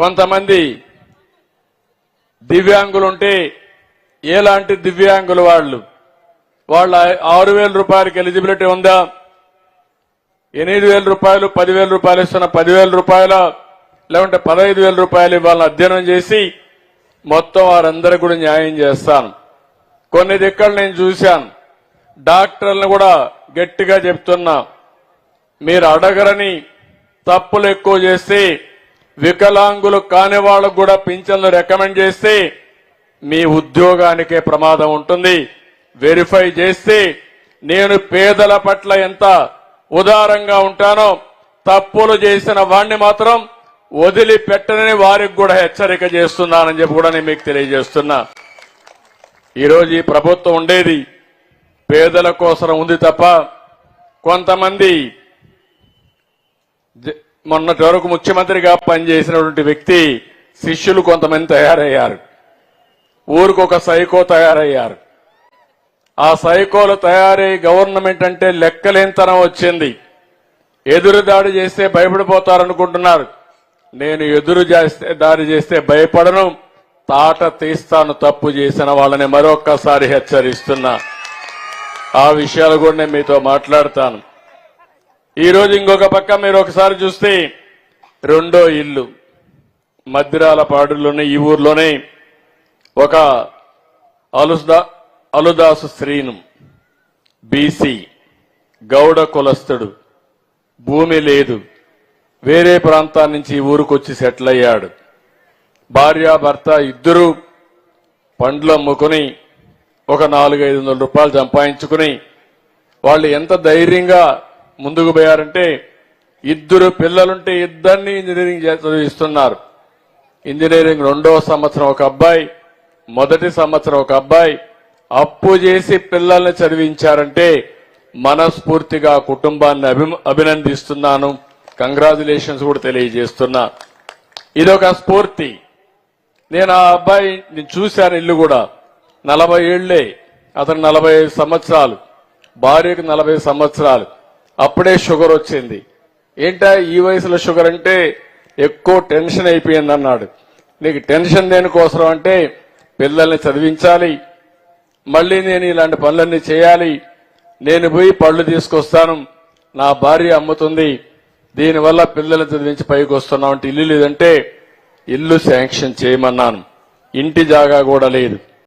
కొంతమంది దివ్యాంగులుంటే ఎలాంటి దివ్యాంగులు వాళ్ళ 6,000 రూపాయలకి ఎలిజిబిలిటీ ఉందా, 8,000 రూపాయలు 10,000 రూపాయలు ఇస్తున్న 10,000 రూపాయల లేకుంటే 15,000 రూపాయలు ఇవ్వాలని అధ్యయనం చేసి మొత్తం వారందరికీ కూడా న్యాయం చేస్తాను. కొన్ని దిక్కలు నేను చూశాను. డాక్టర్లను కూడా గట్టిగా చెప్తున్నా, మీరు అడగరని తప్పులు ఎక్కువ చేస్తే వికలాంగులు కాని వాళ్ళకు కూడా పింఛన్లు రికమెండ్ చేస్తే మీ ఉద్యోగానికే ప్రమాదం ఉంటుంది. వెరిఫై చేస్తే నేను పేదల పట్ల ఎంత ఉదారంగా ఉంటానో తప్పులు చేసిన వాణ్ణి మాత్రం వదిలిపెట్టనని వారికి కూడా హెచ్చరిక చేస్తున్నానని చెప్పి కూడా నేను మీకు తెలియజేస్తున్నా. ఈరోజు ఈ ప్రభుత్వం ఉండేది పేదల కోసం ఉంది తప్ప కొంతమంది మొన్నటి వరకు ముఖ్యమంత్రిగా పనిచేసినటువంటి వ్యక్తి శిష్యులు కొంతమంది తయారయ్యారు. ఊరికొక సైకో తయారయ్యారు. ఆ సైకోలు తయారై గవర్నమెంట్ అంటే లెక్కలేనితనం వచ్చింది. ఎదురు దాడి చేస్తే భయపడిపోతారనుకుంటున్నారు. నేను ఎదురు దాడి చేస్తే భయపడను, తాట తీస్తాను తప్పు చేసిన వాళ్ళని మరొక్కసారి హెచ్చరిస్తున్నా. ఆ విషయాలు కూడా నేను మీతో మాట్లాడతాను. ఈరోజు ఇంకొక పక్క మీరు ఒకసారి చూస్తే రెండో ఇల్లు మద్దిరాలపాడులోనే ఈ ఊర్లోనే ఒక అలుదాసు శ్రీను బీసీ గౌడ కులస్తుడు, భూమి లేదు, వేరే ప్రాంతాల నుంచి ఈ ఊరుకొచ్చి సెటిల్ అయ్యాడు. భార్యాభర్త ఇద్దరు పండ్లు అమ్ముకుని ఒక 400-500 రూపాయలు సంపాదించుకుని వాళ్ళు ఎంత ధైర్యంగా ముందుకు పోయారంటే ఇద్దరు పిల్లలుంటే ఇద్దరిని ఇంజనీరింగ్ చదివిస్తున్నారు. ఇంజనీరింగ్ 2వ సంవత్సరం ఒక అబ్బాయి, మొదటి సంవత్సరం ఒక అబ్బాయి. అప్పు చేసి పిల్లల్ని చదివించారంటే మనస్ఫూర్తిగా కుటుంబాన్ని అభినందిస్తున్నాను. కంగ్రాచులేషన్స్ కూడా తెలియజేస్తున్నా. ఇదొక స్ఫూర్తి. నేను ఆ అబ్బాయిని చూశాను. ఇల్లు కూడా 40 ఏళ్లే, అతను 45 సంవత్సరాలు, భార్యకు 40 సంవత్సరాలు. అప్పుడే షుగర్ వచ్చింది. ఏంటా ఈ వయసులో షుగర్ అంటే ఎక్కువ టెన్షన్ అయిపోయింది అన్నాడు. నీకు టెన్షన్ దేనికోసం అంటే పిల్లల్ని చదివించాలి, మళ్ళీ నేను ఇలాంటి పనులన్నీ చేయాలి, నేను పోయి పళ్ళు తీసుకొస్తాను, నా భార్య అమ్ముతుంది, దీనివల్ల పిల్లల్ని చదివించి పైకి వస్తున్నాం అంటే ఇల్లు లేదంటే ఇల్లు శాంక్షన్ చేయమన్నాను. ఇంటి జాగా కూడా లేదు.